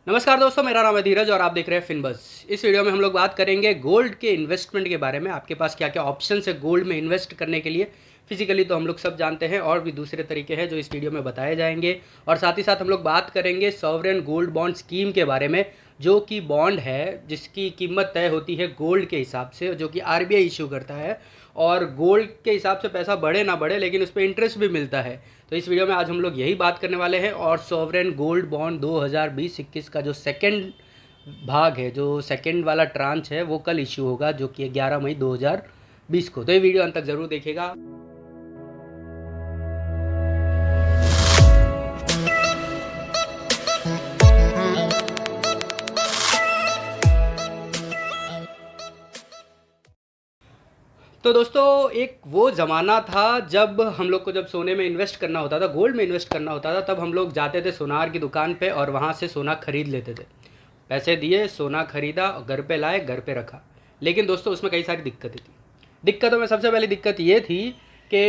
नमस्कार दोस्तों, मेरा नाम है धीरज और आप देख रहे हैं फिनबस। इस वीडियो में हम लोग बात करेंगे गोल्ड के इन्वेस्टमेंट के बारे में। आपके पास क्या क्या ऑप्शन है गोल्ड में इन्वेस्ट करने के लिए। फिजिकली तो हम लोग सब जानते हैं, और भी दूसरे तरीके हैं जो इस वीडियो में बताए जाएंगे। और साथ ही साथ हम लोग बात करेंगे सॉवरेन गोल्ड बॉन्ड स्कीम के बारे में, जो कि बॉन्ड है जिसकी कीमत तय होती है गोल्ड के हिसाब से, जो कि आरबीआई इशू करता है। और गोल्ड के हिसाब से पैसा बढ़े ना बढ़े, लेकिन उस पर इंटरेस्ट भी मिलता है। तो इस वीडियो में आज हम लोग यही बात करने वाले हैं। और सॉवरेन गोल्ड बॉन्ड 2020-21 का जो सेकंड भाग है, जो सेकंड वाला ट्रांच है, वो कल इश्यू होगा, जो कि 11 मई 2020 को। तो ये वीडियो अंत तक ज़रूर देखिएगा। तो दोस्तों, एक वो ज़माना था जब हम लोग को जब सोने में इन्वेस्ट करना होता था, गोल्ड में इन्वेस्ट करना होता था, तब हम लोग जाते थे सोनार की दुकान पे और वहाँ से सोना खरीद लेते थे। पैसे दिए, सोना खरीदा, घर पे लाए, घर पे रखा। लेकिन दोस्तों, उसमें कई सारी दिक्कतें थी। दिक्कतों में सबसे पहली दिक्कत ये थी कि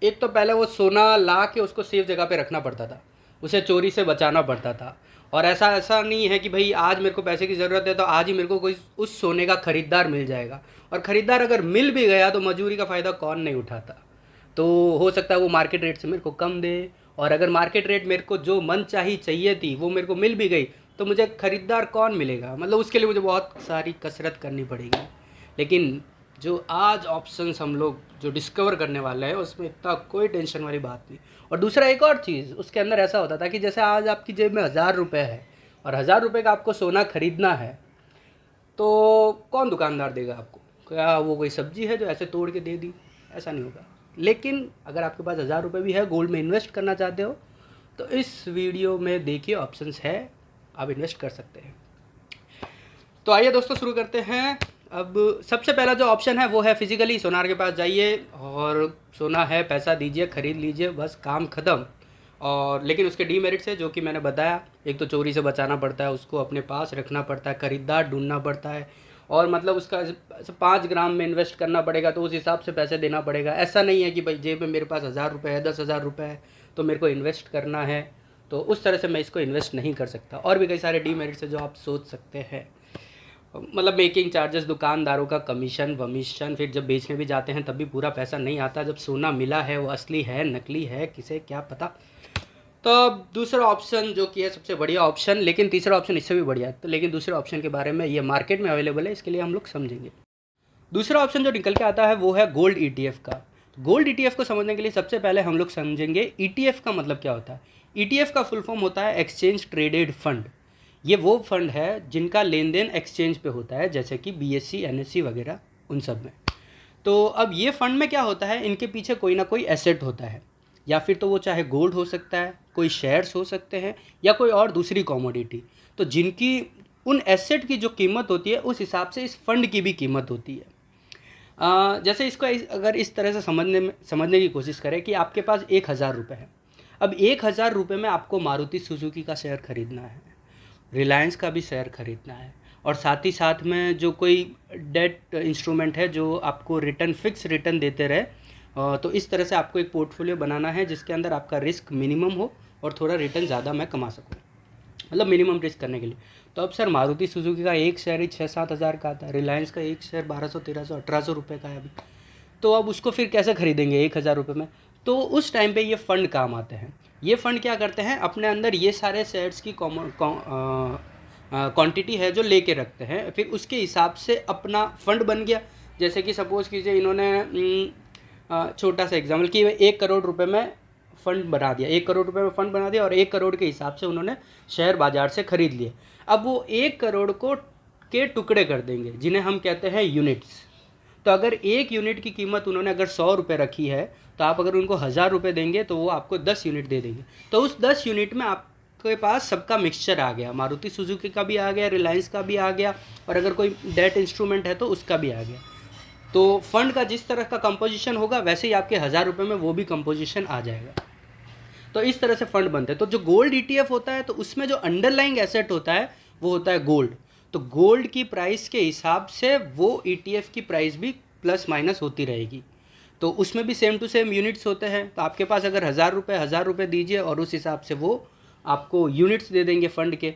एक तो पहले वो सोना ला के उसको सेफ जगह पे रखना पड़ता था, उसे चोरी से बचाना पड़ता था। और ऐसा ऐसा नहीं है कि भाई आज मेरे को पैसे की ज़रूरत है तो आज ही मेरे को कोई उस सोने का ख़रीदार मिल जाएगा। और ख़रीदार अगर मिल भी गया तो मजूरी का फ़ायदा कौन नहीं उठाता। तो हो सकता है वो मार्केट रेट से मेरे को कम दे, और अगर मार्केट रेट मेरे को जो मन चाही चाहिए थी वो मेरे को मिल भी गई, तो मुझे ख़रीदार कौन मिलेगा। मतलब उसके लिए मुझे बहुत सारी कसरत करनी पड़ेगी। लेकिन जो आज ऑप्शंस हम लोग जो डिस्कवर करने वाले हैं, उसमें इतना कोई टेंशन वाली बात नहीं। और दूसरा एक और चीज़, उसके अंदर ऐसा होता था कि जैसे आज आपकी जेब में 1000 रुपये है और 1000 रुपये का आपको सोना खरीदना है, तो कौन दुकानदार देगा आपको? क्या वो कोई सब्जी है जो ऐसे तोड़ के दे दी? ऐसा नहीं होगा। लेकिन अगर आपके पास 1000 रुपये भी है, गोल्ड में इन्वेस्ट करना चाहते हो, तो इस वीडियो में देखिए ऑप्शंस है, आप इन्वेस्ट कर सकते हैं। तो आइए दोस्तों, शुरू करते हैं। अब सबसे पहला जो ऑप्शन है वो है फिजिकली सोनार के पास जाइए और सोना है, पैसा दीजिए, ख़रीद लीजिए, बस काम ख़त्म। और लेकिन उसके डीमेरिट्स है, जो कि मैंने बताया। एक तो चोरी से बचाना पड़ता है, उसको अपने पास रखना पड़ता है, ख़रीदार ढूंढना पड़ता है, और मतलब उसका 5 ग्राम में इन्वेस्ट करना पड़ेगा, तो उस हिसाब से पैसे देना पड़ेगा। ऐसा नहीं है कि भाई जेब में मेरे पास 1000 रुपये है, 10,000 रुपये है, तो मेरे को इन्वेस्ट करना है। तो उस तरह से मैं इसको इन्वेस्ट नहीं कर सकता। और भी कई सारे डीमेरिट्स है जो आप सोच सकते हैं। मतलब मेकिंग चार्जेस, दुकानदारों का कमीशन वमीशन, फिर जब बेचने भी जाते हैं तब भी पूरा पैसा नहीं आता। जब सोना मिला है वो असली है नकली है, किसे क्या पता। तो अब दूसरा ऑप्शन जो कि है सबसे बढ़िया ऑप्शन, लेकिन तीसरा ऑप्शन इससे भी बढ़िया है। तो लेकिन दूसरे ऑप्शन के बारे में, ये मार्केट में अवेलेबल है, इसके लिए हम लोग समझेंगे। दूसरा ऑप्शन जो निकल के आता है वो है गोल्ड ईटीएफ का। गोल्ड ईटीएफ को समझने के लिए सबसे पहले हम लोग समझेंगे ईटीएफ का मतलब क्या होता है। ईटीएफ का फुल फॉर्म होता है एक्सचेंज ट्रेडेड फंड। ये वो फंड है जिनका लेन देन एक्सचेंज पे होता है, जैसे कि बीएससी एनएससी वगैरह, उन सब में। तो अब ये फंड में क्या होता है, इनके पीछे कोई ना कोई एसेट होता है, या फिर तो वो चाहे गोल्ड हो सकता है, कोई शेयर्स हो सकते हैं, या कोई और दूसरी कॉमोडिटी। तो जिनकी उन एसेट की जो कीमत होती है, उस हिसाब से इस फंड की भी कीमत होती है। जैसे इसको अगर इस तरह से समझने की कोशिश करें कि आपके पास 1000 रुपये है। अब 1000 रुपये में आपको मारुति सुजुकी का शेयर खरीदना है, रिलायंस का भी शेयर खरीदना है, और साथ ही साथ में जो कोई डेट इंस्ट्रूमेंट है जो आपको रिटर्न, फिक्स रिटर्न देते रहे। तो इस तरह से आपको एक पोर्टफोलियो बनाना है जिसके अंदर आपका रिस्क मिनिमम हो और थोड़ा रिटर्न ज़्यादा मैं कमा सकूँ, मतलब मिनिमम रिस्क करने के लिए। तो अब सर, मारुति सुजुकी का एक शेयर ही 6-7 हज़ार का आता है, रिलायंस का एक शेयर 1200, 1300, 1800 रुपये का है अभी। तो अब उसको फिर कैसे खरीदेंगे 1000 रुपये में? तो उस टाइम पे ये फ़ंड काम आते हैं। ये फ़ंड क्या करते हैं, अपने अंदर ये सारे शेयर्स की क्वांटिटी है जो लेके रखते हैं, फिर उसके हिसाब से अपना फ़ंड बन गया। जैसे कि सपोज़ कीजिए इन्होंने छोटा सा एग्जाम्पल कि 1 करोड़ रुपये में फ़ंड बना दिया, 1 करोड़ रुपये में फ़ंड बना दिया, और 1 करोड़ के हिसाब से उन्होंने शेयर बाज़ार से ख़रीद लिए। अब वो 1 करोड़ को के टुकड़े कर देंगे, जिन्हें हम कहते हैं यूनिट्स। तो अगर एक यूनिट की कीमत उन्होंने अगर 100 रुपये रखी है, तो आप अगर उनको 1000 रुपये देंगे तो वो आपको 10 यूनिट दे देंगे। तो उस 10 यूनिट में आपके पास सबका मिक्सचर आ गया, मारुति सुजुकी का भी आ गया, रिलायंस का भी आ गया, और अगर कोई डेट इंस्ट्रूमेंट है तो उसका भी आ गया। तो फंड का जिस तरह का कंपोजिशन होगा, वैसे ही आपके 1000 रुपये में वो भी कंपोजिशन आ जाएगा। तो इस तरह से फंड बनते हैं। तो जो गोल्ड ईटीएफ होता है, तो उसमें जो अंडरलाइंग एसेट होता है वो होता है गोल्ड। तो गोल्ड की प्राइस के हिसाब से वो ईटीएफ की प्राइस भी प्लस माइनस होती रहेगी। तो उसमें भी सेम टू सेम यूनिट्स होते हैं। तो आपके पास अगर 1000 रुपये दीजिए और उस हिसाब से वो आपको यूनिट्स दे देंगे फंड के।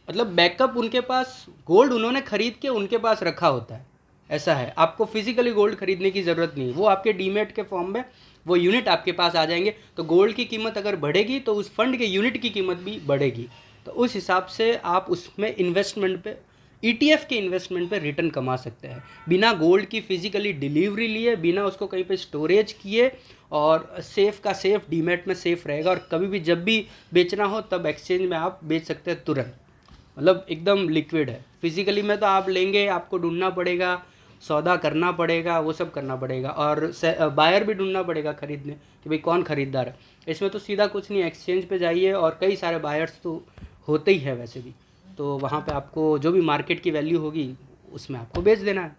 मतलब बैकअप उनके पास गोल्ड उन्होंने खरीद के उनके पास रखा होता है, ऐसा है। आपको फिजिकली गोल्ड खरीदने की ज़रूरत नहीं है, वो आपके डीमेट के फॉर्म में वो यूनिट आपके पास आ जाएंगे। तो गोल्ड की कीमत अगर बढ़ेगी तो उस फंड के यूनिट की कीमत भी बढ़ेगी। तो उस हिसाब से आप उसमें इन्वेस्टमेंट पे, ईटीएफ के इन्वेस्टमेंट पे रिटर्न कमा सकते हैं बिना गोल्ड की फिजिकली डिलीवरी लिए, बिना उसको कहीं पे स्टोरेज किए, और सेफ़ का सेफ़ डीमेट में सेफ़ रहेगा। और कभी भी जब भी बेचना हो तब एक्सचेंज में आप बेच सकते हैं तुरंत, मतलब एकदम लिक्विड है। फिजिकली में तो आप लेंगे, आपको ढूंढना पड़ेगा, सौदा करना पड़ेगा, वो सब करना पड़ेगा, और बायर भी ढूंढना पड़ेगा खरीदने कि भाई कौन खरीदार है। इसमें तो सीधा कुछ नहीं, एक्सचेंज पे जाइए और कई सारे बायर्स तो होते ही है वैसे भी, तो वहाँ पे आपको जो भी मार्केट की वैल्यू होगी उसमें आपको बेच देना है।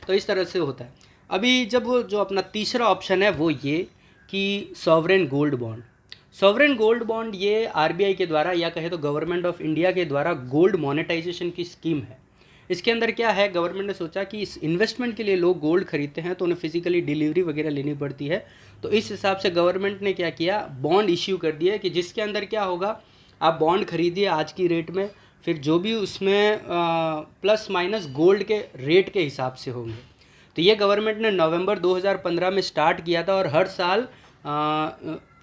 तो इस तरह से होता है। अभी जब वो जो अपना तीसरा ऑप्शन है वो ये कि sovereign gold bond. Sovereign gold bond ये आरबीआई के द्वारा या कहे तो गवर्नमेंट ऑफ इंडिया के द्वारा गोल्ड मोनेटाइजेशन की स्कीम है। इसके अंदर क्या है, गवर्नमेंट ने सोचा कि इस इन्वेस्टमेंट के लिए लोग गोल्ड खरीदते हैं तो उन्हें फिजिकली डिलीवरी वगैरह लेनी पड़ती है। तो इस हिसाब से गवर्नमेंट ने क्या किया, बॉन्ड इश्यू कर दिया कि जिसके अंदर क्या होगा, आप बॉन्ड खरीदिए आज की रेट में, फिर जो भी उसमें प्लस माइनस गोल्ड के रेट के हिसाब से होंगे। तो ये गवर्नमेंट ने नवंबर 2015 में स्टार्ट किया था और हर साल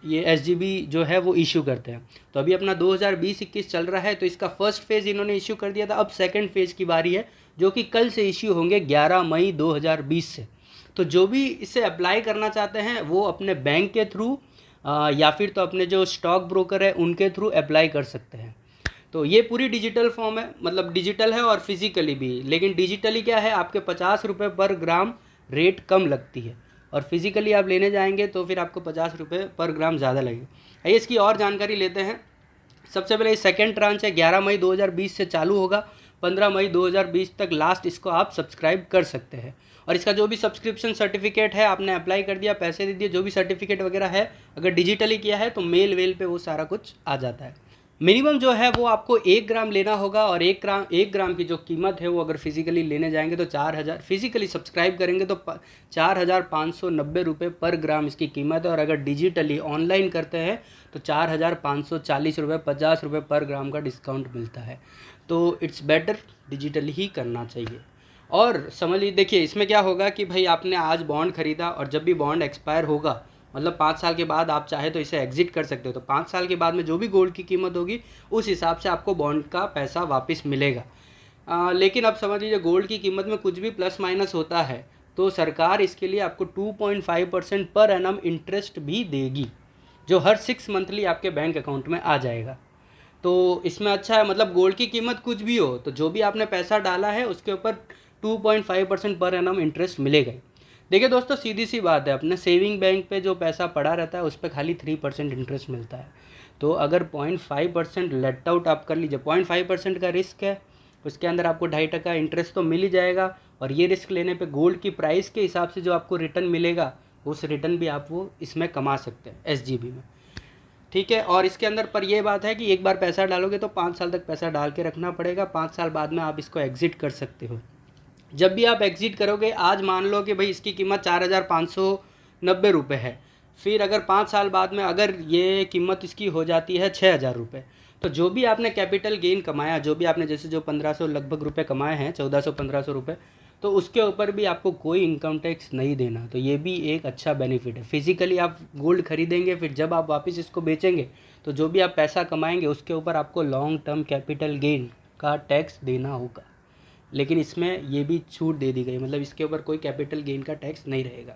ये एसजीबी जो है वो इशू करते हैं। तो अभी अपना 2020-21 चल रहा है, तो इसका फर्स्ट फेज़ इन्होंने इशू कर दिया था। अब सेकंड फेज़ की बारी है जो कि कल से इशू होंगे 11 मई 2020 से। तो जो भी इसे अप्लाई करना चाहते हैं वो अपने बैंक के थ्रू या फिर तो अपने जो स्टॉक ब्रोकर है उनके थ्रू अप्लाई कर सकते हैं। तो ये पूरी डिजिटल फॉर्म है, मतलब डिजिटल है और फिजिकली भी। लेकिन डिजिटली क्या है, आपके 50 रुपये पर ग्राम रेट कम लगती है, और फिजिकली आप लेने जाएंगे तो फिर आपको 50 रुपये पर ग्राम ज़्यादा लगेगा। आइए इसकी और जानकारी लेते हैं। सबसे पहले सेकंड ट्रांच है, 11 मई 2020 से चालू होगा, 15 मई 2020 तक लास्ट इसको आप सब्सक्राइब कर सकते हैं। और इसका जो भी सब्सक्रिप्शन सर्टिफिकेट है, आपने अप्लाई कर दिया, पैसे दे दिए, जो भी सर्टिफिकेट वगैरह है अगर डिजिटली किया है तो मेल वेल पे वो सारा कुछ आ जाता है। मिनिमम जो है वो आपको 1 ग्राम लेना होगा, और 1 ग्राम की जो कीमत है वो अगर फिजिकली लेने जाएंगे तो 4000, फिजिकली सब्सक्राइब करेंगे तो 4590 रुपये पर ग्राम इसकी कीमत है। और अगर डिजिटली ऑनलाइन करते हैं तो 4540 रुपये, 50 रुपये पर ग्राम का डिस्काउंट मिलता है। तो इट्स बेटर डिजिटली ही करना चाहिए। और समझ लीजिए, देखिए इसमें क्या होगा कि भाई आपने आज बॉन्ड खरीदा और जब भी बॉन्ड एक्सपायर होगा, मतलब 5 साल के बाद आप चाहे तो इसे एग्जिट कर सकते हो, तो 5 साल के बाद में जो भी गोल्ड की कीमत होगी उस हिसाब से आपको बॉन्ड का पैसा वापस मिलेगा। लेकिन अब समझ लीजिए गोल्ड की कीमत में कुछ भी प्लस माइनस होता है तो सरकार इसके लिए आपको 2.5% पर एनम इंटरेस्ट भी देगी, जो हर 6 मंथली आपके बैंक अकाउंट में आ जाएगा। तो इसमें अच्छा है, मतलब गोल्ड की कीमत कुछ भी हो तो जो भी आपने पैसा डाला है उसके ऊपर 2.5% पर एनम इंटरेस्ट मिलेगा। देखिए दोस्तों, सीधी सी बात है, अपने सेविंग बैंक पे जो पैसा पड़ा रहता है उस पर खाली 3% इंटरेस्ट मिलता है। तो अगर 0.5% लेट आउट आप कर लीजिए, 0.5% का रिस्क है, उसके अंदर आपको 2.5% इंटरेस्ट तो मिल ही जाएगा। और ये रिस्क लेने पे गोल्ड की प्राइस के हिसाब से जो आपको रिटर्न मिलेगा उस रिटर्न भी आप वो इसमें कमा सकते हैं एसजीबी में, ठीक है। और इसके अंदर पर ये बात है कि एक बार पैसा डालोगे तो 5 साल तक पैसा डाल के रखना पड़ेगा, 5 साल बाद में आप इसको एग्जिट कर सकते हो। जब भी आप एग्जिट करोगे, आज मान लो कि भाई इसकी कीमत 4590 रुपये है, फिर अगर 5 साल बाद में अगर ये कीमत इसकी हो जाती है 6000 रुपये, तो जो भी आपने कैपिटल गेन कमाया, जो भी आपने जैसे जो 1500 लगभग रुपये कमाए हैं, 1400-1500 रुपये, तो उसके ऊपर भी आपको कोई इनकम टैक्स नहीं देना। तो ये भी एक अच्छा बेनिफिट है। फिजिकली आप गोल्ड खरीदेंगे, फिर जब आप वापस इसको बेचेंगे तो जो भी आप पैसा कमाएंगे उसके ऊपर आपको लॉन्ग टर्म कैपिटल गेन का टैक्स देना होगा। लेकिन इसमें ये भी छूट दे दी गई, मतलब इसके ऊपर कोई कैपिटल गेन का टैक्स नहीं रहेगा।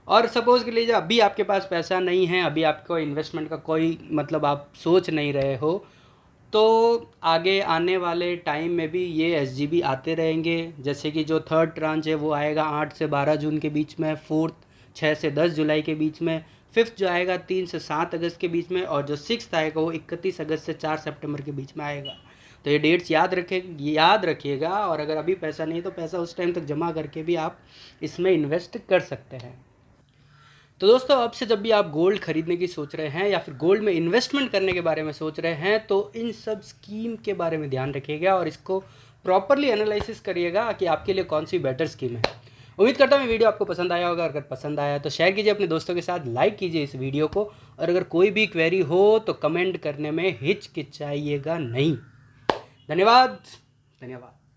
और सपोज़ के लिए अभी आपके पास पैसा नहीं है, अभी आपको इन्वेस्टमेंट का कोई मतलब आप सोच नहीं रहे हो, तो आगे आने वाले टाइम में भी ये एसजीबी आते रहेंगे। जैसे कि जो थर्ड ट्रांच है वो आएगा 8 से 12 जून के बीच में, फोर्थ 6 से 10 जुलाई के बीच में, फिफ्थ जो आएगा 3 से 7 अगस्त के बीच में, और जो सिक्स्थ आएगा वो 31 अगस्त से 4 सितंबर के बीच में आएगा। तो ये डेट्स याद रखिएगा। और अगर अभी पैसा नहीं तो पैसा उस टाइम तक जमा करके भी आप इसमें इन्वेस्ट कर सकते हैं। तो दोस्तों, अब से जब भी आप गोल्ड खरीदने की सोच रहे हैं या फिर गोल्ड में इन्वेस्टमेंट करने के बारे में सोच रहे हैं तो इन सब स्कीम के बारे में ध्यान रखिएगा और इसको प्रॉपरली एनालिसिस करिएगा कि आपके लिए कौन सी बेटर स्कीम है। उम्मीद करता हूँ वीडियो आपको पसंद आया होगा। अगर पसंद आया तो शेयर कीजिए अपने दोस्तों के साथ, लाइक कीजिए इस वीडियो को, और अगर कोई भी क्वेरी हो तो कमेंट करने में हिचकिचाइएगा नहीं। धन्यवाद। धन्यवाद।